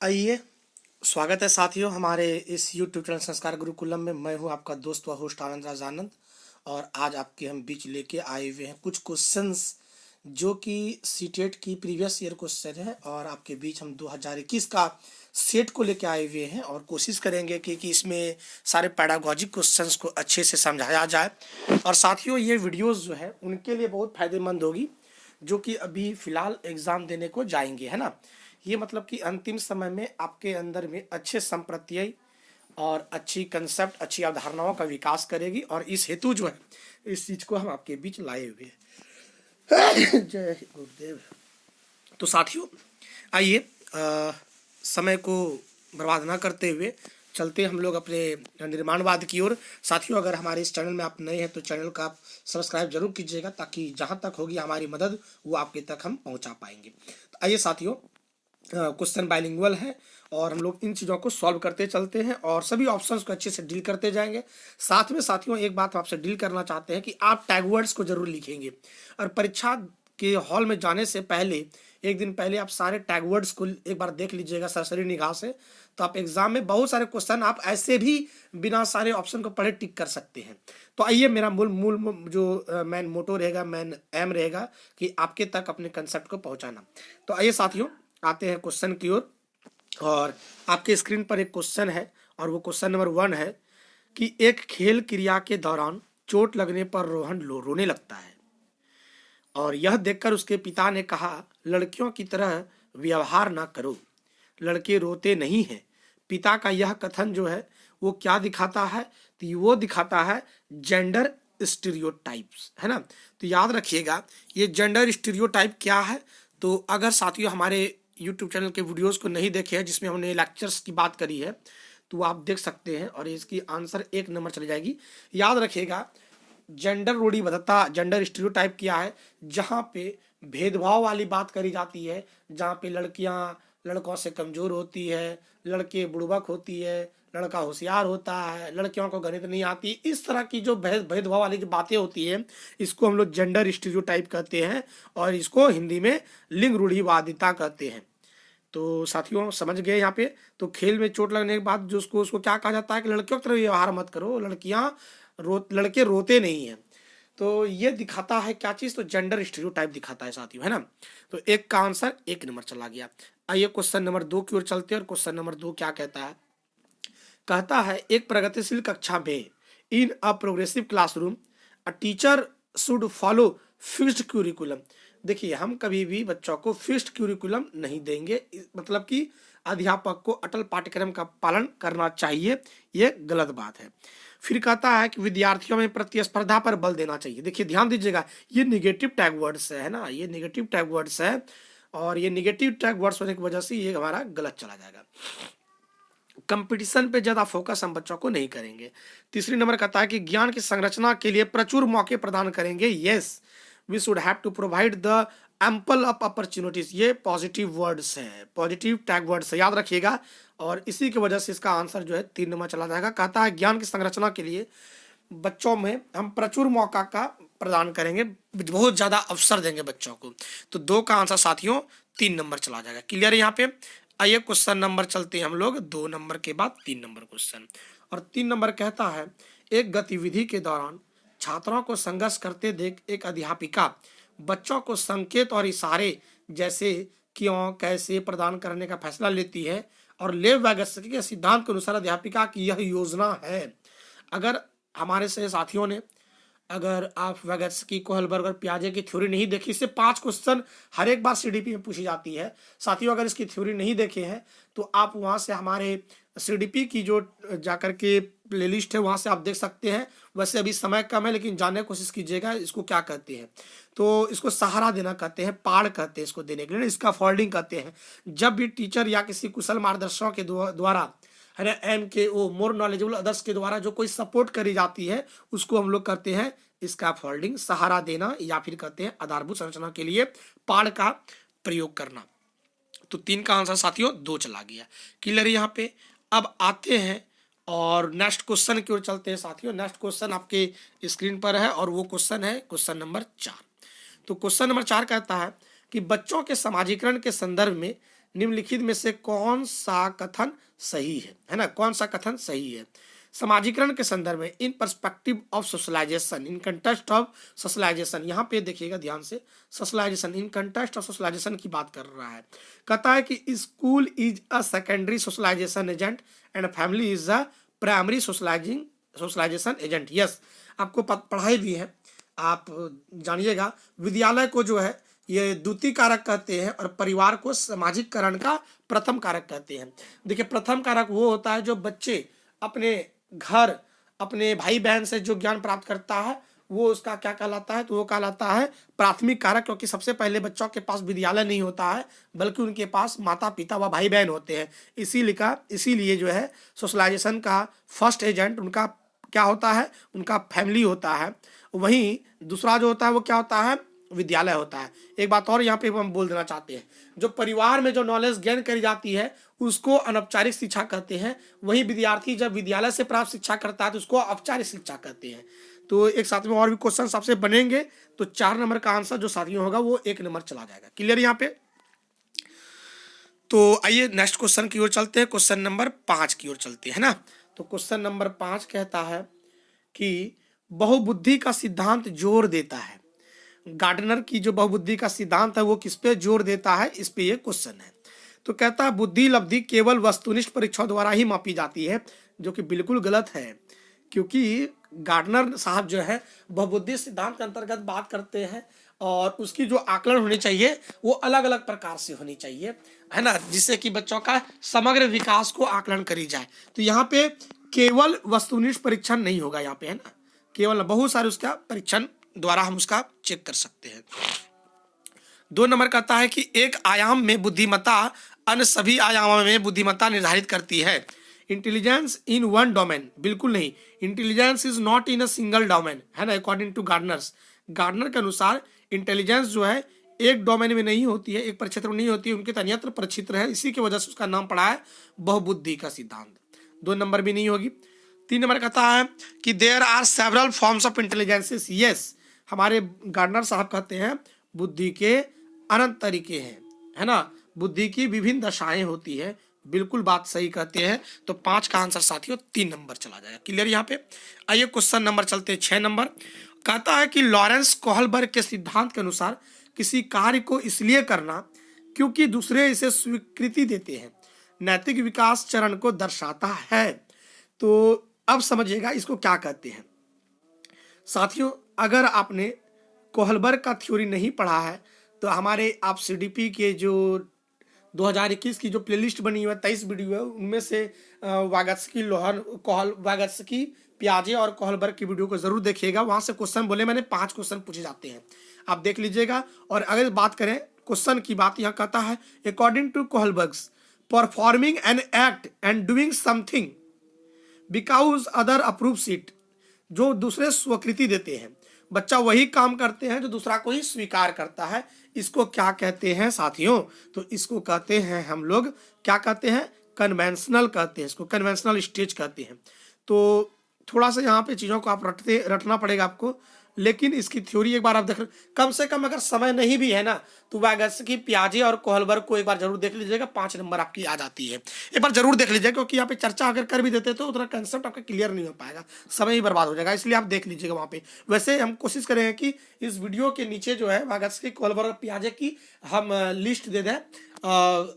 आइए, स्वागत है साथियों हमारे इस YouTube चैनल संस्कार गुरुकुलम में। मैं हूं आपका दोस्त व होस्ट आनंद राज आनंद। और आज आपके हम बीच लेके आए हुए हैं कुछ क्वेश्चंस जो कि सीटेट की प्रीवियस ईयर क्वेश्चन है, और आपके बीच हम 2021 का सेट को लेके आए हुए हैं और कोशिश करेंगे कि इसमें सारे पैडागॉजिक क्वेश्चंस को अच्छे से समझाया जाए। और साथियों, ये वीडियोस जो है उनके लिए बहुत फायदेमंद होगी जो कि अभी फ़िलहाल एग्ज़ाम देने को जाएंगे, है ना। ये मतलब कि अंतिम समय में आपके अंदर में अच्छे संप्रत्यय और अच्छी कंसेप्ट, अच्छी अवधारणाओं का विकास करेगी, और इस हेतु जो है इस चीज़ को हम आपके बीच लाए हुए हैं। जय गुरुदेव। तो साथियों, आइए समय को बर्बाद ना करते हुए चलते हम लोग अपने निर्माणवाद की ओर। साथियों, अगर हमारे इस चैनल में आप नए हैं तो चैनल का आप सब्सक्राइब जरूर कीजिएगा, ताकि जहां तक होगी हमारी मदद वो आपके तक हम पहुंचा पाएंगे। तो आइए साथियों, क्वेश्चन बाइलिंगुअल है और हम लोग इन चीज़ों को सॉल्व करते चलते हैं और सभी ऑप्शंस को अच्छे से डील करते जाएंगे। साथ में साथियों, एक बात आपसे डील करना चाहते हैं कि आप टैग वर्ड्स को जरूर लिखेंगे, और परीक्षा के हॉल में जाने से पहले एक दिन पहले आप सारे टैग वर्ड्स को एक बार देख लीजिएगा सरसरी निगाह से। तो आप एग्जाम में बहुत सारे क्वेश्चन आप ऐसे भी बिना सारे ऑप्शन को पढ़े टिक कर सकते हैं। तो आइए, मेरा मूल मूल जो मेन मोटो रहेगा, मेन एम रहेगा कि आपके तक अपने कंसेप्ट को पहुंचाना। तो आइए साथियों, आते हैं क्वेश्चन की ओर। और आपके स्क्रीन पर एक क्वेश्चन है, और वो क्वेश्चन नंबर 1 है कि एक खेल क्रिया के दौरान चोट लगने पर रोहन रोने लगता है, और यह देखकर उसके पिता ने कहा, लड़कियों की तरह व्यवहार ना करो, लड़के रोते नहीं हैं। पिता का यह कथन जो है वो क्या दिखाता है? तो वो दिखाता है जेंडर स्टीरियोटाइप्स, है ना। तो याद रखिएगा, ये जेंडर स्टीरियोटाइप क्या है। तो अगर साथियों हमारे यूट्यूब चैनल के वीडियोस को नहीं देखे हैं जिसमें हमने लेक्चर्स की बात करी है, तो आप देख सकते हैं, और इसकी आंसर 1 नंबर चली जाएगी। याद रखिएगा, जेंडर रूढ़िबद्धता, जेंडर स्टीरियोटाइप क्या है? जहाँ पे भेदभाव वाली बात करी जाती है, जहाँ पे लड़कियाँ लड़कों से कमजोर होती है, लड़के बुड़बक होती है, लड़का होशियार होता है, लड़कियों को गणित नहीं आती, इस तरह की जो भेदभाव वाली जो बातें होती है, इसको हम लोग जेंडर स्टीरियोटाइप कहते हैं, और इसको हिंदी में लिंग रूढ़िवादिता कहते हैं। तो साथियों समझ गए यहाँ पे। तो खेल में चोट लगने के बाद जो उसको क्या कहा जाता है कि लड़कियों की तरह व्यवहार मत करो, लड़के रोते नहीं हैं। तो ये दिखाता है क्या चीज? तो जेंडर स्टीरियोटाइप दिखाता है साथियों, है ना। तो एक का आंसर 1 नंबर चला गया। आइए क्वेश्चन नंबर 2 की ओर चलते हैं, और क्वेश्चन नंबर 2 क्या कहता है? कहता है, एक प्रगतिशील कक्षा में, in a progressive classroom, a teacher should follow fixed curriculum. देखिए, हम कभी भी बच्चों को फिक्स्ड क्यूरिकुलम नहीं देंगे, मतलब कि अध्यापक को अटल पाठ्यक्रम का पालन करना चाहिए, ये गलत बात है। फिर कहता है कि विद्यार्थियों में प्रतिस्पर्धा पर बल देना चाहिए। देखिए ध्यान दीजिएगा, ये निगेटिव टैग वर्ड्स है ना, ये निगेटिव टैग वर्ड्स है, और ये निगेटिव टैग वर्ड्स होने की वजह से ये हमारा गलत चला जाएगा। कंपटीशन पे ज्यादा फोकस हम बच्चों को नहीं करेंगे। तीसरी नंबर कहता है कि ज्ञान की संरचना के लिए प्रचुर मौके प्रदान करेंगे। Yes, we should have to provide the ample of opportunities. ये पॉजिटिव वर्ड्स हैं, पॉजिटिव टैग वर्ड्स है, याद रखिएगा। और इसी की वजह से इसका आंसर जो है 3 नंबर चला जाएगा। कहता है ज्ञान की संरचना के लिए बच्चों में हम प्रचुर मौका का प्रदान करेंगे, बहुत ज्यादा अवसर देंगे बच्चों को। तो 2 का आंसर साथियों 3 नंबर चला जाएगा। क्लियर है यहाँ पे? आइए क्वेश्चन नंबर चलते हैं हम लोग 2 नंबर के बाद 3 नंबर क्वेश्चन। और 3 नंबर कहता है, एक गतिविधि के दौरान छात्रों को संघर्ष करते देख एक अध्यापिका बच्चों को संकेत और इशारे जैसे क्यों, कैसे प्रदान करने का फैसला लेती है, और लेव वैगस्की के सिद्धांत के अनुसार अध्यापिका की यह योजना है। अगर हमारे से साथियों ने, अगर आप वैगत्स्की, कोहलबर्ग और पियाजे की थ्योरी नहीं देखी, इससे 5 क्वेश्चन हर एक बार सीडीपी में पूछी जाती है। साथियों, अगर इसकी थ्योरी नहीं देखे हैं तो आप वहां से हमारे सीडीपी की जो जाकर के प्लेलिस्ट है वहां से आप देख सकते हैं। वैसे अभी समय कम है, लेकिन जानने की कोशिश कीजिएगा इसको क्या कहते हैं। तो इसको सहारा देना कहते हैं, पाड़ कहते हैं इसको देने के लिए, इसका फोल्डिंग कहते हैं। जब भी टीचर या किसी कुशल मार्गदर्शकों के द्वारा, है ना, MKO मोर नॉलेजेबल अदर्स के द्वारा जो कोई सपोर्ट करी जाती है, उसको हम लोग करते हैं इसका फोल्डिंग, सहारा देना, या फिर कहते हैं आधारभूत संरचना के लिए पाड़ का प्रयोग करना। तो 3 का आंसर साथियों 2 चला गया। क्लियर है यहाँ पे? अब आते हैं और नेक्स्ट क्वेश्चन की ओर चलते हैं साथियों। नेक्स्ट क्वेश्चन आपके स्क्रीन पर है, और वो क्वेश्चन है क्वेश्चन नंबर 4। तो क्वेश्चन नंबर 4 कहता है कि बच्चों के समाजीकरण के संदर्भ में निम्नलिखित में से कौन सा कथन सही है ना, कौन सा कथन सही है। समाजीकरण के संदर्भ में in perspective of socialisation, in context of socialisation, यहाँ पे देखिएगा ध्यान से, socialisation in context of socialisation की बात कर रहा है। कहता है कि school is a secondary socialisation agent and family is a primary socialisation agent. Yes, आपको पढ़ाई भी है, आप जानिएगा। विद्यालय को जो है ये द्वितीय कारक कहते हैं और परिवार को सामाजिककरण का प्रथम कारक कहते हैं। देखिए, प्रथम कारक वो होता है जो बच्चे अपने घर, अपने भाई बहन से जो ज्ञान प्राप्त करता है वो उसका क्या कहलाता है, तो वो कहलाता है प्राथमिक कारक, क्योंकि सबसे पहले बच्चों के पास विद्यालय नहीं होता है बल्कि उनके पास माता पिता व भाई बहन होते हैं। इसीलिए जो है सोशलाइजेशन का फर्स्ट एजेंट उनका क्या होता है, उनका फैमिली होता है। वहीं दूसरा जो होता है वो क्या होता है, विद्यालय होता है। एक बात और यहाँ पे हम बोल देना चाहते हैं, जो परिवार में जो नॉलेज गेन करी जाती है उसको अनौपचारिक शिक्षा कहते हैं। वही विद्यार्थी जब विद्यालय से प्राप्त शिक्षा करता है तो उसको औपचारिक शिक्षा कहते हैं। तो एक साथ में और भी क्वेश्चन आपसे बनेंगे, तो 4 नंबर का आंसर जो साथियों होगा वो 1 नंबर चला जाएगा। क्लियर यहाँ पे। तो आइए नेक्स्ट क्वेश्चन की ओर चलते हैं, क्वेश्चन नंबर 5 की ओर चलते हैं ना। तो क्वेश्चन नंबर 5 कहता है कि बहुबुद्धि का सिद्धांत जोर देता है। गार्डनर की जो बहुबुद्धि का सिद्धांत है वो किस पे जोर देता है, इस पे ये क्वेश्चन है। तो कहता है बुद्धि लब्धि केवल वस्तुनिष्ठ परीक्षाओं द्वारा ही मापी जाती है, जो कि बिल्कुल गलत है। क्योंकि गार्डनर साहब जो है बहुबुद्धि सिद्धांत के अंतर्गत बात करते हैं और उसकी जो आकलन होनी चाहिए वो अलग अलग प्रकार से होनी चाहिए, है ना, जिससे कि बच्चों का समग्र विकास को आकलन करी जाए। तो यहाँ पे केवल वस्तुनिष्ठ परीक्षण नहीं होगा यहाँ पे, है ना, केवल बहुत सारे उसका परीक्षण द्वारा हम उसका चेक कर सकते हैं। 2 नंबर कहता है कि एक आयाम में बुद्धिमत्ता अन्य सभी आयामों में बुद्धिमत्ता निर्धारित करती है। इंटेलिजेंस इन वन डोमेन, बिल्कुल नहीं, intelligence is not in a single domain, है ना, अकॉर्डिंग टू गार्डनर्स। गार्डनर के अनुसार इंटेलिजेंस जो है एक डोमेन में नहीं होती है, एक परिक्षेत्र में नहीं होती है, उनके अन्यत्र परिक्षेत्र है। इसी की वजह से उसका नाम पड़ा है बहुबुद्धि का सिद्धांत। 2 नंबर भी नहीं होगी। 3 नंबर कहता है कि there are several forms of intelligences. Yes, हमारे गार्डनर साहब कहते हैं बुद्धि के अनंत तरीके हैं, है ना, बुद्धि की विभिन्न दशाएं होती है। बिल्कुल बात सही कहते हैं। तो 5 का आंसर साथियों 3 नंबर चला जाएगा। क्लियर यहाँ पे। आइए क्वेश्चन नंबर चलते हैं 6 नंबर। कहता है कि लॉरेंस कोहलबर्ग के सिद्धांत के अनुसार किसी कार्य को इसलिए करना क्योंकि दूसरे इसे स्वीकृति देते हैं नैतिक विकास चरण को दर्शाता है। तो अब समझिएगा इसको क्या कहते हैं साथियों। अगर आपने कोहलबर्ग का थ्योरी नहीं पढ़ा है तो हमारे आप सीडीपी के जो 2021 की जो प्लेलिस्ट बनी हुई है 23 वीडियो है, उनमें से वागत्स्की, वागत्स्की, पियाजे और कोहलबर्ग की वीडियो को जरूर देखिएगा। वहां से क्वेश्चन बोले मैंने 5 क्वेश्चन पूछे जाते हैं, आप देख लीजिएगा। और अगर बात करें क्वेश्चन की बात, यहाँ कहता है according to Kohlberg performing an act and doing something because other approves it, जो दूसरे स्वीकृति देते हैं, बच्चा वही काम करते हैं जो दूसरा को ही स्वीकार करता है। इसको क्या कहते हैं साथियों, तो इसको कहते हैं हम लोग क्या कहते हैं, कन्वेंशनल कहते हैं, इसको कन्वेंशनल स्टेज कहते हैं। तो थोड़ा सा यहाँ पे चीज़ों को आप रटना पड़ेगा आपको, लेकिन इसकी थ्योरी एक बार आप देख, कम से कम अगर समय नहीं भी है ना तो वागत्स्की, पियाजे और कोहलबर्ग को एक बार जरूर देख लीजिएगा। 5 नंबर आपकी आ जाती है, एक बार जरूर देख लीजिएगा, क्योंकि यहाँ पे चर्चा अगर कर भी देते तो उतना कंसेप्ट आपका क्लियर नहीं हो पाएगा, समय ही बर्बाद हो जाएगा, इसलिए आप देख लीजिएगा वहाँ पे। वैसे हम कोशिश करेंगे कि इस वीडियो के नीचे जो है वागत्स्की, कोहलबर्ग और पियाजे की हम लिस्ट दे दें,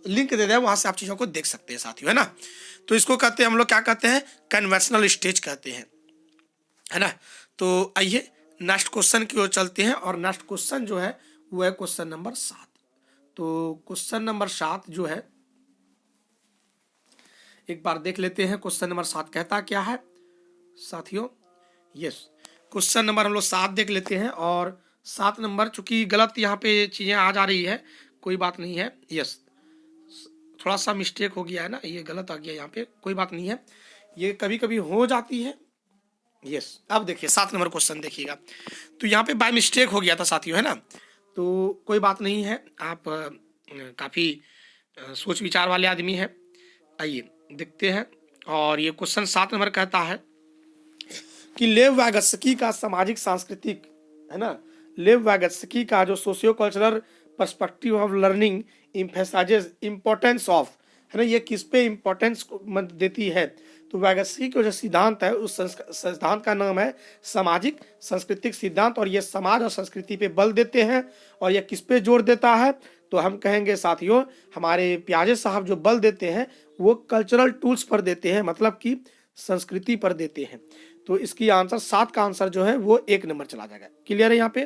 लिंक दे दें, वहाँ से आप चीज़ों को देख सकते हैं साथियों, है ना। तो इसको कहते हैं हम लोग क्या कहते हैं, कन्वेंशनल स्टेज कहते हैं, है ना। तो आइए नेक्स्ट क्वेश्चन की ओर चलते हैं और नेक्स्ट क्वेश्चन जो है वो है क्वेश्चन नंबर 7। तो क्वेश्चन नंबर 7 जो है एक बार देख लेते हैं। क्वेश्चन नंबर 7 कहता क्या है साथियों। यस, क्वेश्चन नंबर हम लोग 7 देख लेते हैं। और 7 नंबर चूंकि गलत यहाँ पे चीज़ें आ जा रही है, कोई बात नहीं है। यस, थोड़ा सा मिस्टेक हो गया है ना, ये गलत आ गया यहाँ पे, कोई बात नहीं है, ये कभी कभी हो जाती है। यस, अब देखिए 7 नंबर क्वेश्चन देखिएगा। तो यहाँ पे बाय मिस्टेक हो गया था साथियों, है ना, तो कोई बात नहीं है, आप काफ़ी सोच विचार वाले आदमी हैं। आइए देखते हैं। और ये क्वेश्चन 7 नंबर कहता है कि लेव वागत्स्की का सामाजिक सांस्कृतिक, है ना, लेव वागत्स्की का जो socio cultural perspective of learning emphasises importance of, है ना, ये किस पे इम्पोर्टेंस देती है? तो वैगसी का जो सिद्धांत है उस सिद्धांत का नाम है सामाजिक सांस्कृतिक सिद्धांत, और ये समाज और संस्कृति पे बल देते हैं। और ये किस पे जोर देता है? तो हम कहेंगे साथियों, हमारे पियाजे साहब जो बल देते हैं वो कल्चरल टूल्स पर देते हैं, मतलब कि संस्कृति पर देते हैं। तो इसकी आंसर 7 का आंसर जो है वो 1 नंबर चला जाएगा। क्लियर है यहाँ पे?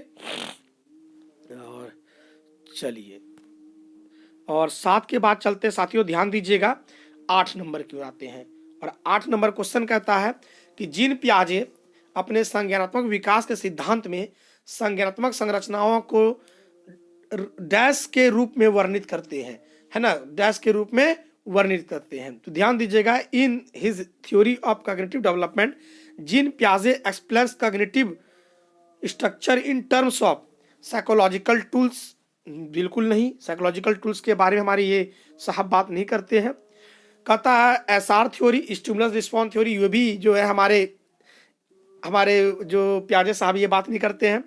और चलिए, और 7 के बाद चलते साथियों, ध्यान दीजिएगा 8 नंबर की ओर आते हैं। और 8 नंबर क्वेश्चन कहता है कि जीन पियाजे अपने संज्ञानात्मक विकास के सिद्धांत में संज्ञानात्मक संरचनाओं को डैश के रूप में वर्णित करते हैं, है ना, डैश के रूप में वर्णित करते हैं। तो ध्यान दीजिएगा, in his theory of cognitive development Jean पियाजे explains cognitive structure in terms of psychological tools. बिल्कुल नहीं, साइकोलॉजिकल टूल्स के बारे में हमारी ये साहब बात नहीं करते हैं। कहता है SR theory, stimulus response theory, ये भी जो है हमारे जो पियाजे साहब ये बात नहीं करते हैं।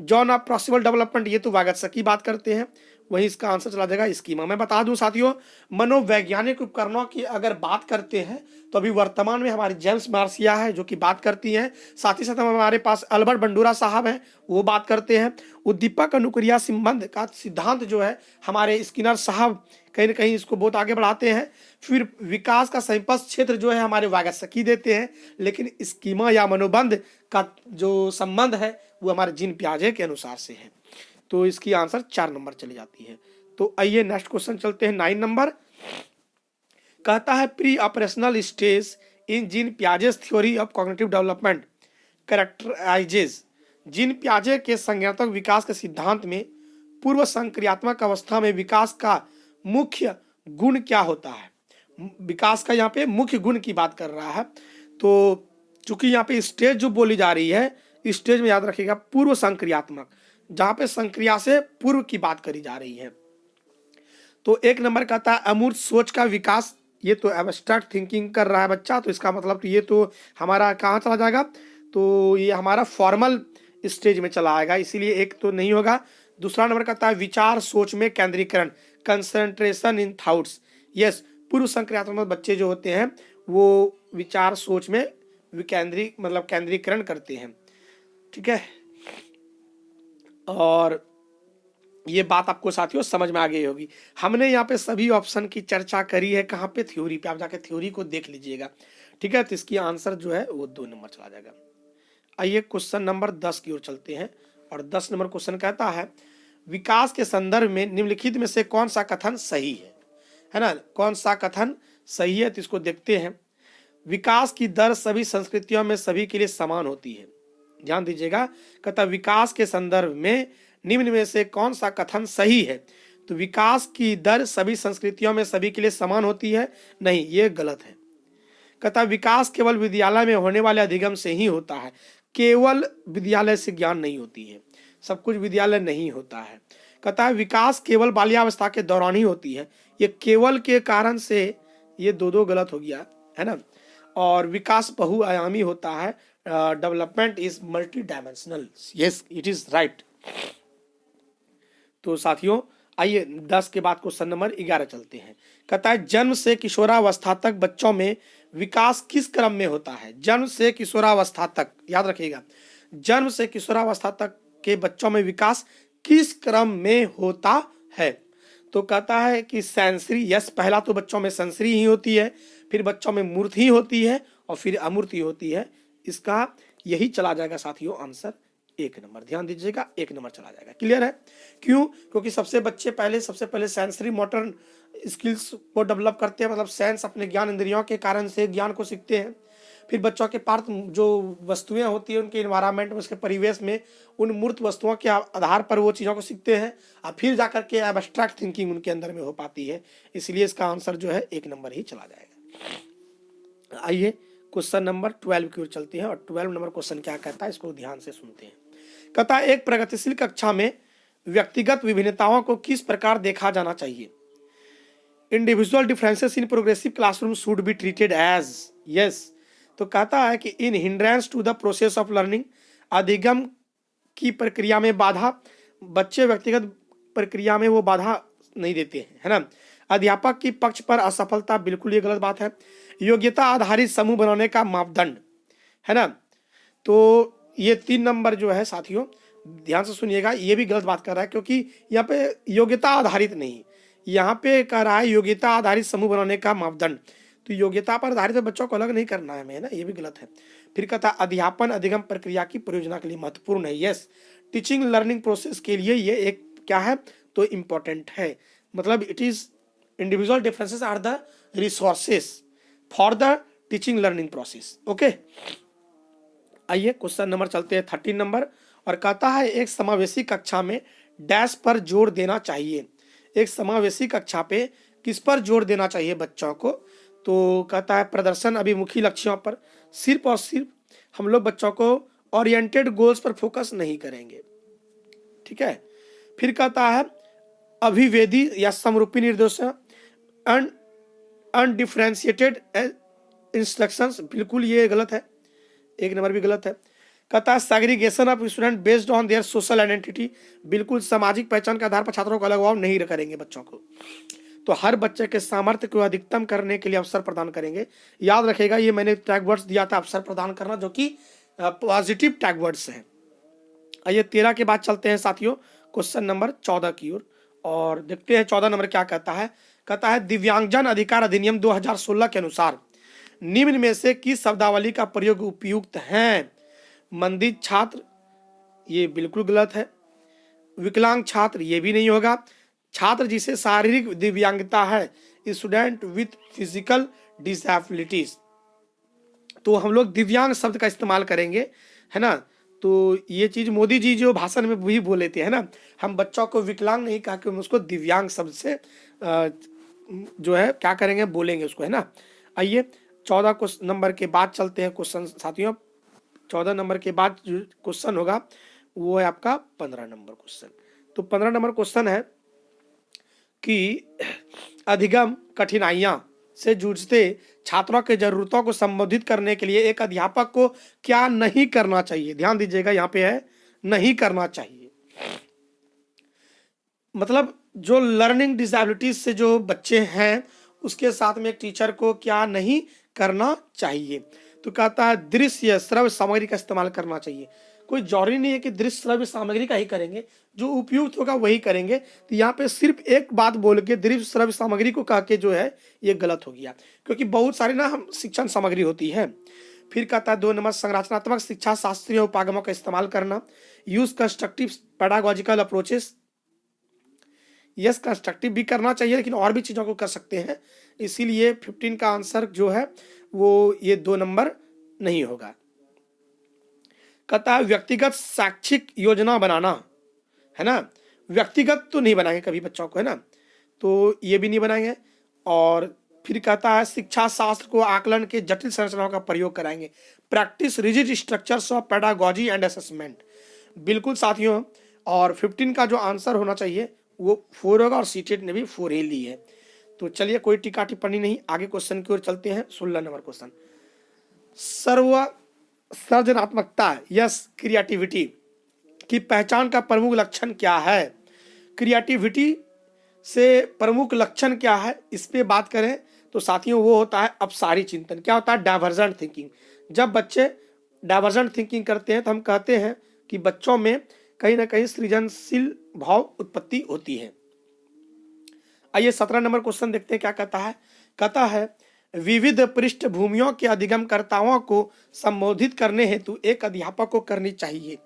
जॉन ऑफ पॉसिबल डेवलपमेंट, ये तो वागत्स्की बात करते हैं। वही इसका आंसर चला जाएगा स्कीमा। मैं बता दूं साथियों, मनोवैज्ञानिक उपकरणों की अगर बात करते हैं तो अभी वर्तमान में हमारी जेम्स मार्सिया है जो कि बात करती हैं। साथ ही साथ हमारे पास अल्बर्ट बंडूरा साहब हैं, वो बात करते हैं। उद्दीपक अनुक्रिया संबंध का सिद्धांत जो है हमारे स्किनर साहब कहीं ना कहीं इसको बहुत आगे बढ़ाते हैं। फिर विकास का संपस्त क्षेत्र जो है हमारे वागत्स्की देते हैं, लेकिन स्कीमा या मनोबंध का जो संबंध है वो हमारे जीन पियाजे के अनुसार से है। तो इसकी आंसर 4 नंबर चली जाती है। तो आइए नेक्स्ट क्वेश्चन चलते हैं। 9 नंबर कहता है pre operational stage in Jean Piaget's theory of cognitive development characterises. Jean पियाजे के संज्ञानात्मक विकास के सिद्धांत में पूर्व संक्रियात्मक अवस्था में विकास का मुख्य गुण क्या होता है? विकास का यहाँ पे मुख्य गुण की बात कर रहा है। तो चूंकि यहाँ पे स्टेज जो बोली जा रही है, स्टेज में याद रखिएगा पूर्व संक्रियात्मक, जहां पे संक्रिया से पूर्व की बात करी जा रही है। तो 1 नंबर कहता है अमूर्त सोच का विकास। ये तो एब्स्ट्रैक्ट थिंकिंग कर रहा है बच्चा, तो इसका मतलब तो ये तो हमारा कहाँ चला जाएगा? तो ये हमारा फॉर्मल स्टेज में चला आएगा, इसीलिए 1 तो नहीं होगा। दूसरा नंबर कहता है विचार सोच में केंद्रीकरण, कंसंट्रेशन इन थॉट्स। यस, पूर्व संक्रियात्मक बच्चे जो होते हैं वो विचार सोच में केंद्रीकरण करते हैं। ठीक है, और ये बात आपको साथियों समझ में आ गई होगी। हमने यहाँ पे सभी ऑप्शन की चर्चा करी है, कहाँ पे? थ्योरी पे। आप जाके थ्योरी को देख लीजिएगा। ठीक है, तो इसकी आंसर जो है वो 2 नंबर चला जाएगा। आइए क्वेश्चन नंबर 10 की ओर चलते हैं। और 10 नंबर क्वेश्चन कहता है विकास के संदर्भ में निम्नलिखित में से कौन सा कथन सही है ना, कौन सा कथन सही है? तो इसको देखते हैं। विकास की दर सभी संस्कृतियों में सभी के लिए समान होती है। ध्यान दीजिएगा, कहता विकास के संदर्भ में निम्न में से कौन सा कथन सही है? तो विकास की दर सभी संस्कृतियों में सभी के लिए समान होती है, नहीं, ये गलत है। कहता विकास केवल विद्यालय में होने वाले अधिगम से ही होता है, केवल विद्यालय से ज्ञान नहीं होती है, सब कुछ विद्यालय नहीं होता है। कहता है विकास केवल बाल्यावस्था के दौरान ही होती है, ये केवल के कारण से ये दो गलत हो गया, है ना। और विकास बहुआयामी होता है, development is multi dimensional. Yes, it is right. तो साथियों आइए 10 के बाद क्वेश्चन नंबर 11 चलते हैं। कहता है जन्म से किशोरावस्था तक बच्चों में विकास किस क्रम में होता है? जन्म से किशोरावस्था तक, याद रखिएगा, जन्म से किशोरावस्था तक के बच्चों में विकास किस क्रम में होता है? तो कहता है कि सेंसरी। यस, पहला तो बच्चों में सेंसरी ही होती है, फिर बच्चों में मूर्त ही होती है, और फिर अमूर्त ही होती है। इसका यही चला जाएगा साथियों आंसर 1 नंबर। ध्यान दीजिएगा, 1 नंबर चला जाएगा। क्लियर है? क्यों? क्योंकि सबसे पहले सेंसरी मोटर स्किल्स को डेवलप करते हैं, मतलब सेंस अपने ज्ञान इंद्रियों के कारण से ज्ञान को सीखते हैं। फिर बच्चों के पार्थ जो वस्तुएं होती है उनके इन्वायरमेंट में, उसके परिवेश में, उन मूर्त वस्तुओं के आधार पर वो चीज़ों को सीखते हैं, और फिर जाकर के एब्स्ट्रैक्ट थिंकिंग उनके अंदर में हो पाती है। इसलिए इसका आंसर जो है 1 नंबर ही चला जाएगा। आइए क्वेश्चन नंबर 12 की ओर चलते हैं। और 12 नंबर क्वेश्चन क्या कहता है, इसको ध्यान से सुनते हैं। कहता है एक प्रगतिशील कक्षा में व्यक्तिगत विभिन्नताओं को किस प्रकार देखा जाना चाहिए? Individual differences in progressive classroom should be treated as. Yes, तो कहता है कि in hindrance to the process of learning, अधिगम की प्रक्रिया में बाधा, बच्चे व्यक्तिगत प्रक्रिया में वो बाधा नहीं देते हैं, है ना। अध्यापक की पक्ष पर असफलता, बिल्कुल ये गलत बात है। योग्यता आधारित समूह बनाने का मापदंड, है ना, तो ये 3 नंबर जो है साथियों, ध्यान से सुनिएगा, ये भी गलत बात कर रहा है, क्योंकि यहाँ पे योग्यता आधारित नहीं, यहाँ पे कह रहा है योग्यता आधारित समूह बनाने का मापदंड, तो योग्यता पर आधारित बच्चों को अलग नहीं करना है हमें, ना, ये भी गलत है। फिर कहता है अध्यापन अधिगम प्रक्रिया की परियोजना के लिए महत्वपूर्ण है। यस, टीचिंग लर्निंग प्रोसेस के लिए ये एक क्या है, तो इम्पोर्टेंट है। मतलब it is individual differences are the resources for the teaching learning process. Okay, आइए क्वेश्चन नंबर चलते हैं 13 नंबर, और कहता है एक समावेशी कक्षा में डैश पर जोर देना चाहिए। एक समावेशी कक्षा पे किस पर जोर देना चाहिए बच्चों को, तो कहता है प्रदर्शन अभिमुखी लक्ष्यों पर। सिर्फ और सिर्फ हम लोग बच्चों को ओरिएंटेड गोल्स पर फोकस नहीं करेंगे, ठीक है। फिर कहता है अभिवेदी या समरूपी निर्देश, अनडिफरेंशिएटेड इंस्ट्रक्शंस, बिल्कुल ये गलत है, 1 नंबर भी गलत है। कहता है segregation of student based on their social identity, बिल्कुल सामाजिक पहचान के आधार पर छात्रों को अलग भाव नहीं करेंगे बच्चों को, तो हर बच्चे के सामर्थ्य को अधिकतम करने के लिए अवसर प्रदान करेंगे। याद रखेगा, ये मैंने टैग वर्ड्स दिया था अवसर प्रदान करना, जो कि पॉजिटिव टैग वर्ड्स हैं। आइए 13 के बाद चलते हैं साथियों क्वेश्चन नंबर 14 की ओर, और देखते हैं 14 नंबर क्या कहता है। कहता है दिव्यांगजन अधिकार अधिनियम 2016 के अनुसार निम्न में से किस शब्दावली का प्रयोग उपयुक्त है। मंदित छात्र, ये बिल्कुल गलत है। विकलांग छात्र, ये भी नहीं होगा। छात्र जिसे शारीरिक दिव्यांगता है, स्टूडेंट विथ फिजिकल डिसेबिलिटीज, तो हम लोग दिव्यांग शब्द का इस्तेमाल करेंगे, है ना। तो ये चीज मोदी जी जो भाषण में भी बोले थे, है ना, हम बच्चों को विकलांग नहीं कहा कि हम उसको दिव्यांग शब्द से जो है क्या करेंगे, बोलेंगे उसको, है ना। आइए 14 नंबर के बाद चलते हैं क्वेश्चन साथियों। 14 नंबर के बाद जो क्वेश्चन होगा वो है आपका 15 नंबर क्वेश्चन। तो 15 नंबर क्वेश्चन है कि अधिगम कठिनाइयां से जूझते छात्रों के जरूरतों को संबोधित करने के लिए एक अध्यापक को क्या नहीं करना चाहिए। ध्यान दीजिएगा, यहाँ पे है नहीं करना चाहिए, मतलब जो लर्निंग डिसेबिलिटीज से जो बच्चे हैं उसके साथ में एक टीचर को क्या नहीं करना चाहिए। तो कहता है दृश्य श्रव्य सामग्री का इस्तेमाल करना चाहिए। कोई जरूरी नहीं है कि दृश्य श्रव्य सामग्री का ही करेंगे, जो उपयुक्त होगा वही करेंगे। तो यहाँ पे सिर्फ एक बात बोल के दृश्य श्रव्य सामग्री को कह के जो है ये गलत हो गया, क्योंकि बहुत सारी ना हम शिक्षण सामग्री होती है। फिर कहता है 2 नंबर संरचनात्मक शिक्षा शास्त्रीय उपागमों का इस्तेमाल करना। Use constructive pedagogical approaches, yes constructive भी करना चाहिए, लेकिन और भी चीज़ों को कर सकते हैं, इसीलिए 15 का आंसर जो है वो ये 2 नंबर नहीं होगा। कहता है व्यक्तिगत शैक्षिक योजना बनाना, है ना, व्यक्तिगत तो नहीं बनाएंगे कभी बच्चों को, है ना, तो ये भी नहीं बनाएंगे। और फिर कहता है शिक्षा शास्त्र को आकलन के जटिल संरचनाओं का प्रयोग कराएंगे। Practice rigid structures of pedagogy and assessment, बिल्कुल साथियों। और 15 का जो आंसर होना चाहिए वो 4 होगा, और सीटेट ने भी 4 ही ली है। तो चलिए कोई टीका टिप्पणी नहीं, आगे क्वेश्चन की ओर चलते हैं। 16 नंबर क्वेश्चन, सर्जनात्मकता यस क्रिएटिविटी की पहचान का प्रमुख लक्षण क्या है। क्रिएटिविटी से प्रमुख लक्षण क्या है, इस पे बात करें तो साथियों वो होता है अपसारी चिंतन। क्या होता है, डाइवर्जेंट थिंकिंग। जब बच्चे डाइवर्जेंट थिंकिंग करते हैं तो हम कहते हैं कि बच्चों में कहीं ना कहीं सृजनशील भाव उत्पत्ति होती है। आइए 17 नंबर क्वेश्चन देखते हैं क्या कहता है। कहता है विविध पृष्ठभूमियों के अधिगमकर्ताओं को संबोधित करने हेतु एक अध्यापक को करनी चाहिए,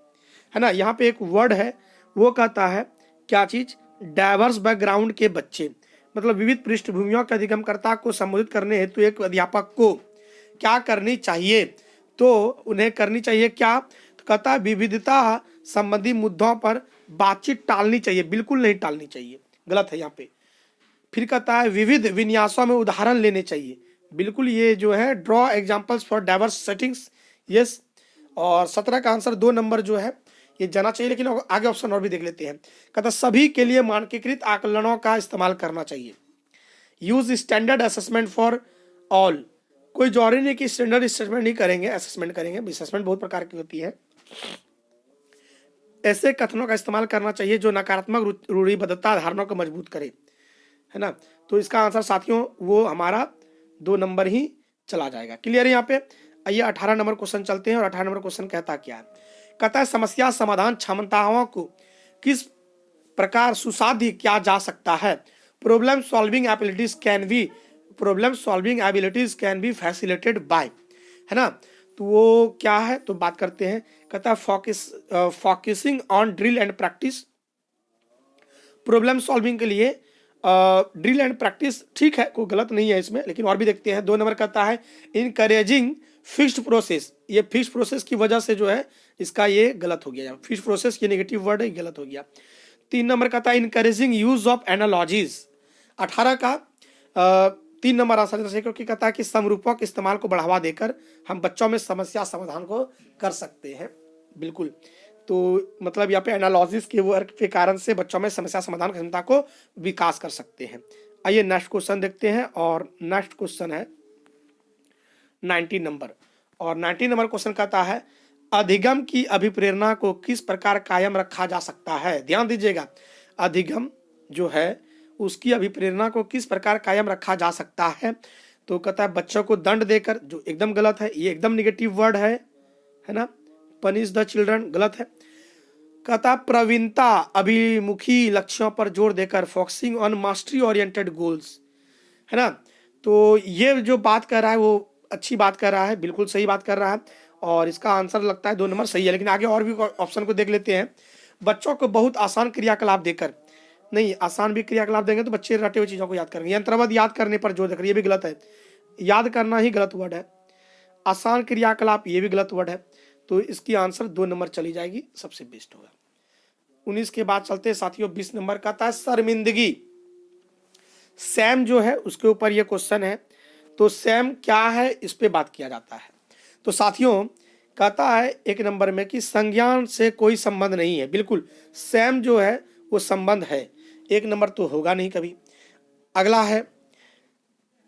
है ना। यहाँ पे एक वर्ड है, वो कहता है क्या चीज, डाइवर्स बैकग्राउंड के बच्चे, मतलब विविध पृष्ठभूमियों के अधिगमकर्ता को संबोधित करने हेतु एक अध्यापक को क्या करनी चाहिए। तो उन्हें करनी चाहिए क्या, तो कहता है विविधता संबंधी मुद्दों पर बातचीत टालनी चाहिए, बिल्कुल नहीं टालनी चाहिए, गलत है यहाँ पे। फिर कहता है विविध विन्यासों में उदाहरण लेने चाहिए, बिल्कुल ये जो है draw examples for diverse settings, yes. और 17 का आंसर 2 नंबर जो है ये जाना चाहिए, लेकिन आगे ऑप्शन और भी देख लेते हैं। कहता सभी के लिए मानकीकृत आकलनों का इस्तेमाल करना चाहिए। Use standard assessment for all, कोई जरूरी नहीं कि स्टैंडर्ड असेसमेंट नहीं करेंगे, असेसमेंट करेंगे, असेसमेंट बहुत प्रकार की होती है। ऐसे कथनों का इस्तेमाल करना चाहिए जो नकारात्मक रूढ़िबद्धता धारणा को मजबूत करे, है ना। तो इसका आंसर साथियों वो हमारा 2 नंबर ही चला जाएगा। क्लियर है यहाँ पे। आइए 18 नंबर क्वेश्चन चलते हैं और 18 नंबर क्वेश्चन कहता क्या है। कहता है समस्या समाधान क्षमताओं को किस प्रकार सुसाध्य किया जा सकता है। Problem solving abilities can be facilitated bye, है ना। तो वो क्या है, तो बात करते हैं। कहता है focusing on drill and practice. Problem solving के लिए ड्रिल एंड प्रैक्टिस ठीक है, कोई गलत नहीं है इसमें, लेकिन और भी देखते हैं। 2 नंबर कहता है इनकरेजिंग फिक्स्ड प्रोसेस। ये फिक्स्ड प्रोसेस की वजह से जो है इसका ये गलत हो गया। फिक्स्ड प्रोसेस ये नेगेटिव वर्ड है, गलत हो गया। 3 नंबर कहता है इनकरेजिंग यूज ऑफ एनालॉजीज। 18 का 3 नंबर आंसर है, क्योंकि कहता है कि समरूपक इस्तेमाल को बढ़ावा देकर हम बच्चों में समस्या समाधान को कर सकते हैं। बिल्कुल, तो मतलब यहाँ पे एनालॉजिस के वर्क के कारण से बच्चों में समस्या समाधान क्षमता को विकास कर सकते हैं। आइए नेक्स्ट क्वेश्चन देखते हैं, और नेक्स्ट क्वेश्चन है 19 नंबर। और 19 नंबर क्वेश्चन कहता है अधिगम की अभिप्रेरणा को किस प्रकार कायम रखा जा सकता है। ध्यान दीजिएगा, अधिगम जो है उसकी अभिप्रेरणा को किस प्रकार कायम रखा जा सकता है। तो कहता है बच्चों को दंड देकर, जो एकदम गलत है, ये एकदम निगेटिव वर्ड है ना। पनिश द चिल्ड्रन गलत है। कहता प्रवीणता अभिमुखी लक्ष्यों पर जोर देकर, focusing on mastery oriented goals, है ना। तो ये जो बात कर रहा है वो अच्छी बात कर रहा है, बिल्कुल सही बात कर रहा है, और इसका आंसर लगता है 2 नंबर सही है। लेकिन आगे और भी ऑप्शन को देख लेते हैं। बच्चों को बहुत आसान क्रियाकलाप देकर, नहीं, आसान भी क्रियाकलाप देंगे तो बच्चे रटे हुए चीज़ों को याद करेंगे। यंत्रवत याद करने पर जोर देकर, ये भी गलत है, याद करना ही गलत वर्ड है। आसान क्रियाकलाप ये भी गलत वर्ड है, तो इसकी आंसर 2 नंबर चली जाएगी, सबसे बेस्ट होगा। 19 के बाद चलते हैं साथियों 20 नंबर का था शर्मिंदगी। सैम जो है उसके ऊपर ये क्वेश्चन है। तो सैम क्या है, इस पे बात किया जाता है। तो साथियों कहता है 1 नंबर में कि संज्ञान से कोई संबंध नहीं है। बिल्कुल, सैम जो है वो संबंध है, 1 नंबर तो होगा नहीं कभी। अगला है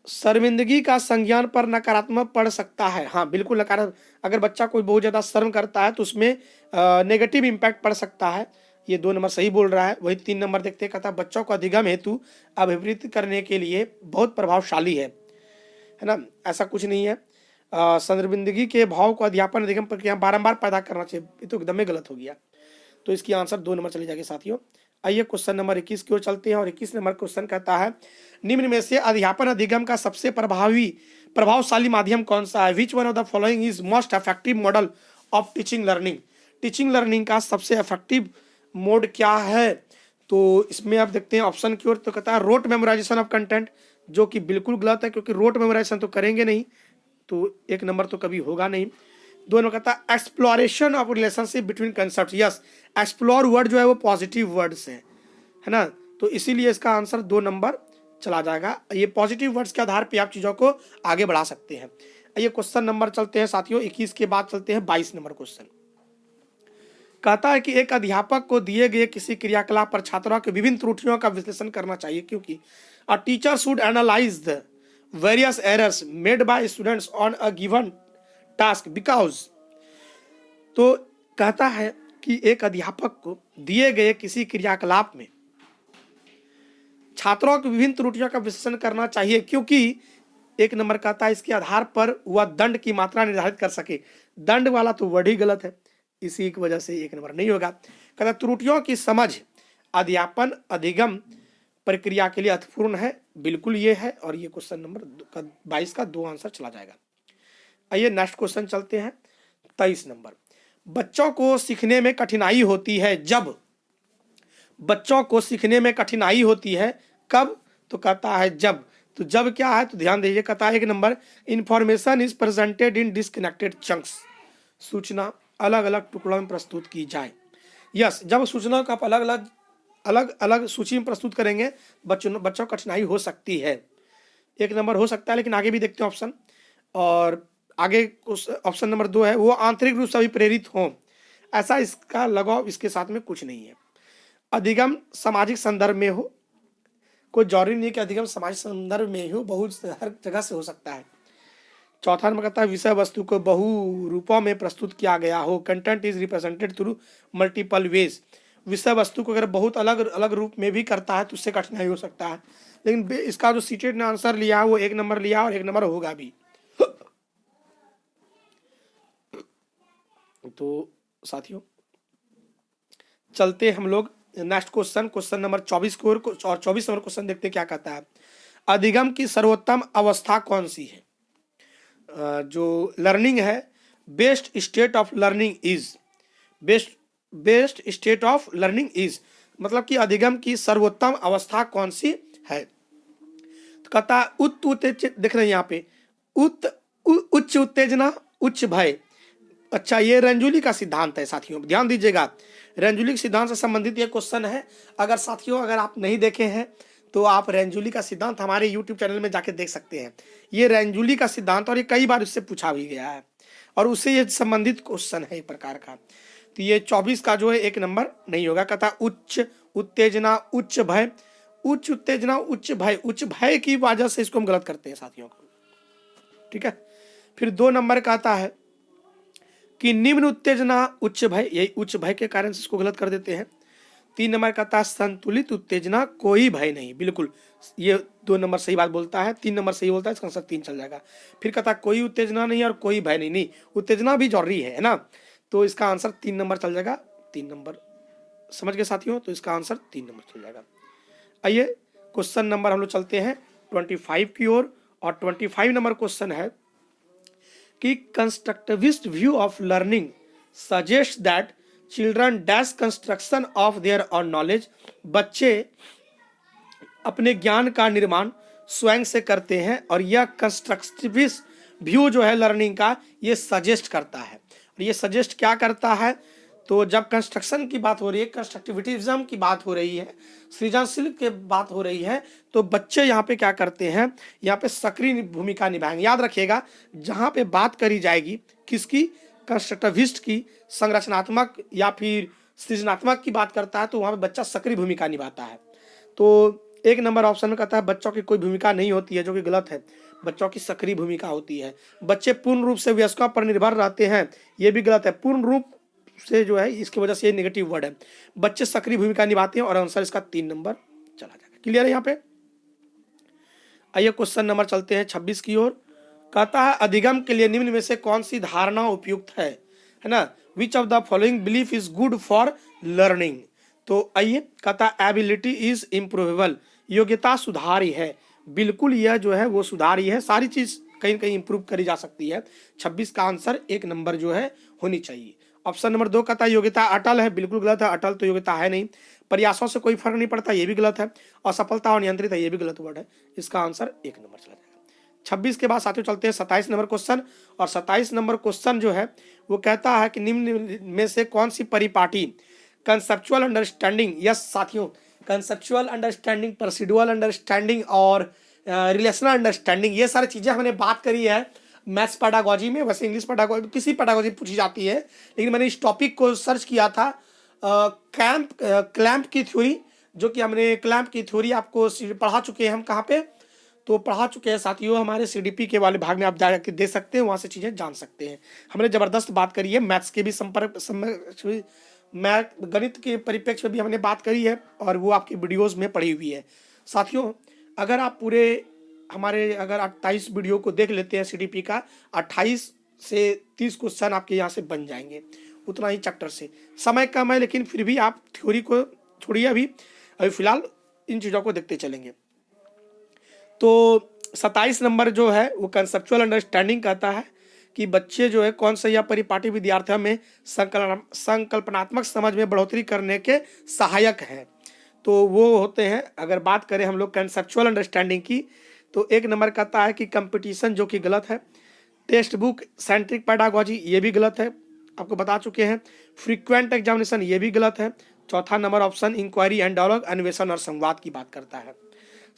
शर्मिंदगी का संज्ञान पर नकारात्मक पड़ सकता है। हाँ बिल्कुल, नकारात्मक, अगर बच्चा कोई बहुत ज्यादा शर्म करता है तो उसमें नेगेटिव इम्पैक्ट पड़ सकता है। ये 2 नंबर सही बोल रहा है। वही 3 नंबर देखते हैं, कहता बच्चों को अधिगम हेतु अभिवृत्त करने के लिए बहुत प्रभावशाली है ना। ऐसा कुछ नहीं है। शर्मिंदगी के भाव को अध्यापन अधिगम प्रक्रिया बारंबार पैदा करना चाहिए, ये तो एकदम ही गलत हो गया। तो इसकी आंसर 2 नंबर चली जाएगी साथियों। आइए क्वेश्चन नंबर 21 की ओर चलते हैं, और 21 नंबर क्वेश्चन कहता है निम्न में से अध्यापन अधिगम का सबसे प्रभावशाली माध्यम कौन सा है। Which one of the following is most effective model of teaching learning. Teaching learning का सबसे इफेक्टिव मोड क्या है। तो इसमें आप देखते हैं ऑप्शन की ओर, तो कहता है रोट मेमोराइजेशन ऑफ कंटेंट, जो कि बिल्कुल गलत है, क्योंकि रोट मेमोराइजेशन तो करेंगे नहीं, तो 1 नंबर तो कभी होगा नहीं। 2 नंबर कहता है exploration of relationship between concept. Yes, explore word जो है वो पॉजिटिव वर्ड से है ना, तो इसीलिए इसका आंसर 2 नंबर चला जाएगा। ये पॉजिटिव वर्ड्स के आधार पे आप चीज़ों को आगे बढ़ा सकते हैं। ये क्वेश्चन नंबर चलते हैं साथियों 21 के बाद चलते हैं 22 नंबर क्वेश्चन। कहता है कि एक अध्यापक को दिए गए किसी क्रियाकलाप पर छात्रों के विभिन्न त्रुटियों का विश्लेषण करना चाहिए, क्योंकि अ teacher should analyse the various errors made by students on a given task because. तो कहता है कि एक अध्यापक को दिए गए किसी क्रियाकलाप में छात्रों की विभिन्न त्रुटियों का विश्लेषण करना चाहिए, क्योंकि 1 नंबर कहता है इसके आधार पर वह दंड की मात्रा निर्धारित कर सके। दंड वाला तो वर्ड ही गलत है, इसी की वजह से 1 नंबर नहीं होगा। कहता त्रुटियों की समझ अध्यापन अधिगम प्रक्रिया के लिए अर्थपूर्ण है, बिल्कुल ये है, और ये क्वेश्चन नंबर 22 का 2 आंसर चला जाएगा। आइए नेक्स्ट क्वेश्चन चलते हैं 23 नंबर। बच्चों को सीखने में कठिनाई होती है जब, बच्चों को सीखने में कठिनाई होती है कब, तो कहता है जब। तो जब क्या है, तो ध्यान दीजिए, कहता है 1 number information is presented in disconnected chunks. सूचना अलग अलग टुकड़ों में प्रस्तुत की जाए। यस, जब सूचना को आप अलग अलग सूची में प्रस्तुत करेंगे बच्चों को कठिनाई हो सकती है। 1 नंबर हो सकता है, लेकिन आगे भी देखते हैं ऑप्शन। और आगे ऑप्शन नंबर 2 है वो आंतरिक रूप से अभिप्रेरित हों, ऐसा इसका लगाव इसके साथ में कुछ नहीं है। अधिगम सामाजिक संदर्भ में हो, कोई जरूरी नहीं कि अधिगम सामाजिक संदर्भ में हो, बहुत हर जगह से हो सकता है। चौथा नंबर कहता है विषय वस्तु को बहु रूपों में प्रस्तुत किया गया हो। Content is represented through multiple ways. विषय वस्तु को अगर बहुत अलग अलग रूप में भी करता है तो उससे कठिनाई हो सकता है, लेकिन इसका जो सीटेड ने आंसर लिया है वो 1 नंबर लिया और 1 नंबर होगा भी। तो साथियों चलते हम लोग नेक्स्ट क्वेश्चन नंबर 24 को, और 24 नंबर क्वेश्चन देखते हैं क्या कहता है। अधिगम की सर्वोत्तम अवस्था कौन सी है? जो लर्निंग है, best state of learning is, best state of learning is, मतलब कि अधिगम की सर्वोत्तम अवस्था कौन सी है? तो कहता देख रहे हैं यहाँ पे उच्च उत्तेजना, उच्च भय। अच्छा, ये रेंजुली का सिद्धांत है साथियों, ध्यान दीजिएगा। रेंजुली के सिद्धांत से संबंधित ये क्वेश्चन है। अगर साथियों अगर आप नहीं देखे हैं तो आप रेंजुली का सिद्धांत हमारे यूट्यूब चैनल में जाके देख सकते हैं। ये रेंजुली का सिद्धांत और ये कई बार उससे पूछा भी गया है और उससे ये संबंधित क्वेश्चन है एक प्रकार का। तो ये 24 का जो है 1 नंबर नहीं होगा। कहता उच्च उत्तेजना, उच्च भय, उच्च उत्तेजना, उच्च भय, उच्च भय की वजह से इसको हम गलत करते हैं साथियों को, ठीक है। फिर 2 नंबर का आता है कि निम्न उत्तेजना उच्च भय, यही उच्च भय के कारण से इसको गलत कर देते हैं। 3 नंबर का था संतुलित उत्तेजना, कोई भय नहीं, बिल्कुल ये 2 नंबर सही बात बोलता है, 3 नंबर सही बोलता है, इसका आंसर 3 चल जाएगा। फिर कहता कोई उत्तेजना नहीं और कोई भय नहीं, नहीं उत्तेजना भी जरूरी है ना, तो इसका आंसर 3 नंबर चल जाएगा। 3 नंबर समझ गए साथियों, तो इसका आंसर 3 नंबर चल जाएगा। आइए क्वेश्चन नंबर हम लोग चलते हैं 25 की ओर, और 25 नंबर क्वेश्चन है कि constructivist view of learning suggest that children dash construction of their on knowledge, बच्चे अपने ज्ञान का निर्माण स्वयं से करते हैं, और यह कंस्ट्रक्टिविस्ट व्यू जो है लर्निंग का ये सजेस्ट करता है। और ये सजेस्ट क्या करता है? तो जब कंस्ट्रक्शन की बात हो रही है, कंस्ट्रक्टिविज्म की बात हो रही है, सृजनशील की बात हो रही है, तो बच्चे यहाँ पे क्या करते हैं, यहाँ पे सक्रिय भूमिका निभाएंगे। याद रखिएगा, जहाँ पे बात करी जाएगी किसकी, कंस्ट्रक्टिविस्ट की, संरचनात्मक या फिर सृजनात्मक की बात करता है, तो वहाँ पे बच्चा सक्रिय भूमिका निभाता है। तो 1 नंबर ऑप्शन में कहता है बच्चों की कोई भूमिका नहीं होती है, जो कि गलत है। बच्चों की सक्रिय भूमिका होती है। बच्चे पूर्ण रूप से वयस्कों पर निर्भर रहते हैं, ये भी गलत है। पूर्ण रूप से जो है इसकी वजह से ये नेगेटिव वर्ड है। बच्चे सक्रिय भूमिका निभाते हैं, और आंसर इसका 3 नंबर चला जाएगा। क्लियर है यहाँ पे? आइए क्वेश्चन नंबर चलते हैं 26 की ओर। कहता है अधिगम के लिए निम्न में से कौन सी धारणा उपयुक्त है ना? Which of the following belief is good for learning? तो आइए, कहता है एबिलिटी इज इम्प्रूवेबल, योग्यता सुधारी है। बिल्कुल यह जो है वो सुधारी है, सारी चीज कहीं ना कहीं इंप्रूव करी जा सकती है। 26 का आंसर 1 नंबर जो है होनी चाहिए। ऑप्शन नंबर 2 कहता है योग्यता अटल है, बिल्कुल गलत है। अटल तो योग्यता है नहीं। प्रयासों से कोई फर्क नहीं पड़ता, ये भी गलत है। असफलता और नियंत्रित है, ये भी गलत वर्ड है। इसका आंसर 1 नंबर चला जाएगा। 26 के बाद साथियों चलते हैं 27 नंबर क्वेश्चन, और 27 नंबर क्वेश्चन जो है वो कहता है कि निम्न में से कौन सी परिपाटी कंसेप्चुअल अंडरस्टैंडिंग, यस साथियों, कंसेप्चुअल अंडरस्टैंडिंग, प्रोसीड्यूरल अंडरस्टैंडिंग और रिलेशनल अंडरस्टैंडिंग, ये सारी चीजें हमने बात करी है मैथ्स पेडागोजी में। वैसे इंग्लिश पेडागोजी, किसी पेडागोजी पूछी जाती है, लेकिन मैंने इस टॉपिक को सर्च किया था। क्लैंप की थ्योरी, जो कि हमने क्लैंप की थ्योरी आपको पढ़ा चुके हैं हम। कहाँ पे? तो पढ़ा चुके हैं साथियों हमारे CDP के वाले भाग में, आप जाकर दे सकते हैं, वहाँ से चीज़ें जान सकते हैं। हमने ज़बरदस्त बात करी है मैथ्स के भी गणित के परिप्रेक्ष्य में भी हमने बात करी है, और वो आपकी वीडियोज़ में पढ़ी हुई है। साथियों अगर आप पूरे हमारे अगर 28 वीडियो को देख लेते हैं CDP का, 28 से 30 क्वेश्चन आपके यहाँ से बन जाएंगे, उतना ही चैप्टर से। समय कम है, लेकिन फिर भी आप थ्योरी को छोड़िए, अभी फिलहाल इन चीज़ों को देखते चलेंगे। तो 27 नंबर जो है वो कंसेप्चुअल अंडरस्टैंडिंग कहता है कि बच्चे जो है कौन सा या परिपाटी विद्यार्थियों में संकल्पनात्मक समझ में बढ़ोतरी करने के सहायक हैं। तो वो होते हैं, अगर बात करें हम लोग कंसेप्चुअल अंडरस्टैंडिंग की, तो 1 नंबर कहता है कि कंपटीशन, जो कि गलत है। टेक्स्ट बुक सेंट्रिक पेडागोजी, ये भी गलत है, आपको बता चुके हैं। फ्रीक्वेंट एग्जामिनेशन, ये भी गलत है। चौथा number option inquiry and dialogue, अन्वेषण और संवाद की बात करता है।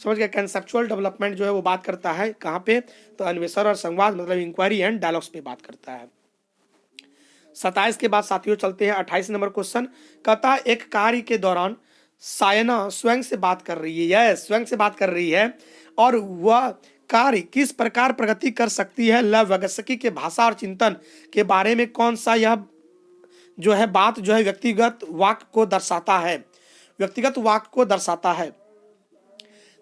समझ गया? कंसेप्चुअल डेवलपमेंट जो है वो बात करता है कहाँ पे? तो अन्वेषण और संवाद, मतलब इंक्वायरी एंड डायलॉग्स पे बात करता है। 27 के बाद साथियों चलते हैं 28 नंबर क्वेश्चन। कहता है एक कार्य के दौरान सायना स्वयं से बात कर रही है, यह स्वयं से बात कर रही है, और वह कार्य किस प्रकार प्रगति कर सकती है। ल व्यगस्की के भाषा और चिंतन के बारे में कौन सा यह जो है बात जो है व्यक्तिगत वाक्य को दर्शाता है, व्यक्तिगत वाक्य को दर्शाता है।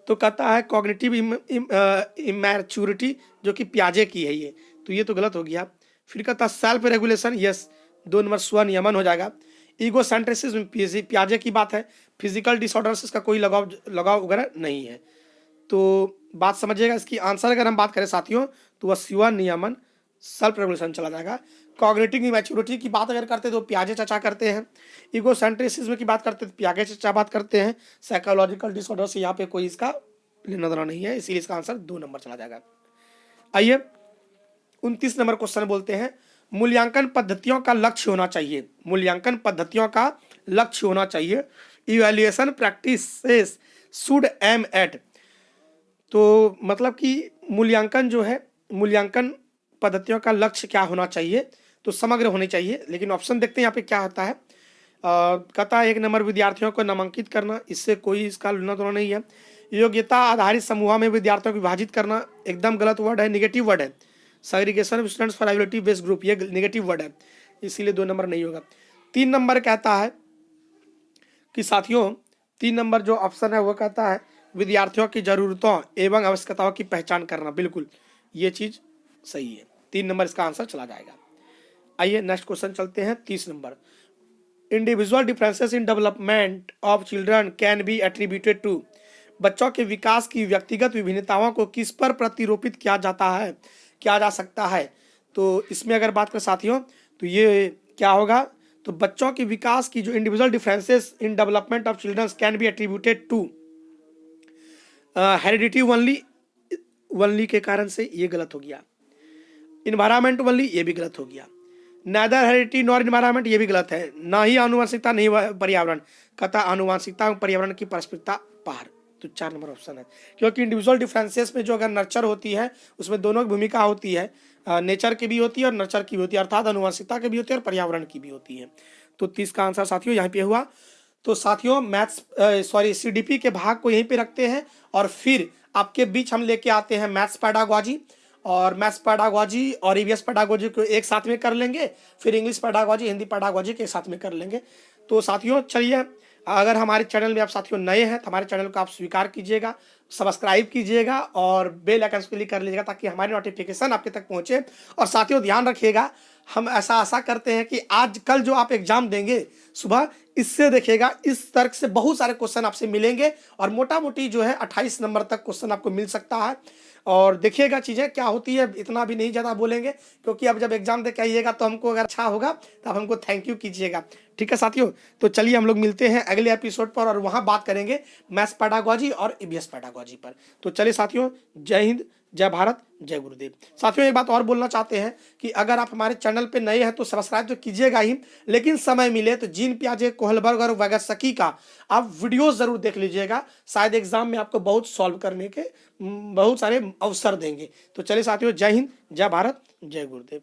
तो कहता है कॉग्निटिव इमैच्योरिटी, जो कि पियाजे की है ये, तो ये तो गलत हो गया। फिर कहता है सेल्फ रेगुलेशन, यस 2 नंबर स्वनियमन हो जाएगा। ईगो सेंट्रिसिज्म पियाजे की बात है। फिजिकल डिसऑर्डर्स इसका कोई लगाव वगैरह नहीं है। तो बात समझिएगा, इसकी आंसर अगर हम बात करें साथियों तो वह स्वनियमन सेल्फ रेगुलेशन चला जाएगा। कॉग्निटिव इमैच्योरिटी की बात अगर करते तो पियाजे चाचा करते हैं। ईगो सेंट्रिसिज्म की बात करते तो पियाजे चाचा बात करते हैं। साइकोलॉजिकल डिसऑर्डर से यहाँ पे कोई इसका लेना देना नहीं है, इसीलिए इसका आंसर 2 नंबर चला जाएगा। आइए 29 नंबर क्वेश्चन बोलते हैं, मूल्यांकन पद्धतियों का लक्ष्य होना चाहिए। मूल्यांकन पद्धतियों का लक्ष्य होना चाहिए। Evaluation practices should aim at, तो मतलब कि मूल्यांकन जो है, मूल्यांकन पद्धतियों का लक्ष्य क्या होना चाहिए, तो समग्र होनी चाहिए। लेकिन ऑप्शन देखते हैं यहाँ पे क्या होता है। कहता है 1 नंबर विद्यार्थियों को नामांकित करना, इससे कोई इसका लेना देना नहीं है। योग्यता आधारित समूह में विद्यार्थियों को विभाजित करना एकदम गलत वर्ड है, नेगेटिव वर्ड है। Segregation of students for ability based group, ये नेगेटिव वर्ड है, इसीलिए 2 नंबर नहीं होगा। 3 नंबर कहता है कि साथियों 3 नंबर जो ऑप्शन है वो कहता है विद्यार्थियों की जरूरतों एवं आवश्यकताओं की पहचान करना, बिल्कुल ये चीज सही है। 3 नंबर इसका आंसर चला जाएगा। आइए नेक्स्ट क्वेश्चन चलते हैं 30 number. Individual differences in development of children can be attributed to, बच्चों के विकास की व्यक्तिगत विभिन्नताओं को किस पर प्रतिरोपित किया जाता है, किया जा सकता है। तो इसमें अगर बात करें साथियों तो ये क्या होगा, तो बच्चों के विकास की जो individual differences in development of children can be attributed to heredity only के कारण से, ये गलत हो गया। इन्वायरमेंट वनली, ये भी गलत हो गया। नैदर हेरिडिटी नॉर इन्वायरमेंट, ये भी गलत है। ना ही आनुवंशिकता नहीं पर्यावरण, कहता आनुवंशिकता और पर्यावरण की परस्परता पार, तो 4 नंबर ऑप्शन है। क्योंकि इंडिविजुअल डिफरेंसेस में जो अगर नर्चर होती है उसमें दोनों की भूमिका होती है, नेचर की भी होती है और नर्चर की भी होती है, अर्थात आनुवंशिकता की भी होती है और पर्यावरण की भी होती है। तो 30 का आंसर साथियों यहाँ पे हुआ। तो साथियों मैथ्स CDP के भाग को यहीं पे रखते हैं और फिर आपके बीच हम लेके आते हैं मैथ्स पेडागॉजी, और मैथ्स पेडागॉजी और EVS पेडागॉजी को एक साथ में कर लेंगे, फिर इंग्लिश पेडागॉजी हिंदी पेडागॉजी के साथ में कर लेंगे। तो साथियों चलिए, अगर हमारे चैनल में आप साथियों नए हैं तो हमारे चैनल को आप स्वीकार कीजिएगा, सब्सक्राइब कीजिएगा और बेल आइकन को क्लिक कर लीजिएगा ताकि हमारी नोटिफिकेशन आपके तक पहुंचे। और साथियों ध्यान रखिएगा, हम ऐसा आशा करते हैं कि आज कल जो आप एग्जाम देंगे सुबह, इससे देखिएगा इस तर्क से बहुत सारे क्वेश्चन आपसे मिलेंगे और मोटा मोटी जो है 28 नंबर तक क्वेश्चन आपको मिल सकता है। और देखिएगा चीज़ें क्या होती है, इतना भी नहीं ज़्यादा बोलेंगे क्योंकि अब जब एग्जाम दे के आइएगा तो हमको अगर अच्छा होगा तो आप हमको थैंक यू कीजिएगा। ठीक है साथियों, तो चलिए हम लोग मिलते हैं अगले एपिसोड पर और वहाँ बात करेंगे मैथ्स पेडागॉजी और EVS पेडागॉजी पर। तो चलिए साथियों, जय हिंद, जय भारत, जय गुरुदेव। साथियों एक बात और बोलना चाहते हैं कि अगर आप हमारे चैनल पे नए हैं तो सब्सक्राइब तो कीजिएगा ही, लेकिन समय मिले तो जीन पियाजे, कोहलबर्ग और वैगस्की का आप वीडियोस जरूर देख लीजिएगा, शायद एग्जाम में आपको बहुत सॉल्व करने के बहुत सारे अवसर देंगे। तो चलिए साथियों, जय हिंद, जय भारत, जय गुरुदेव।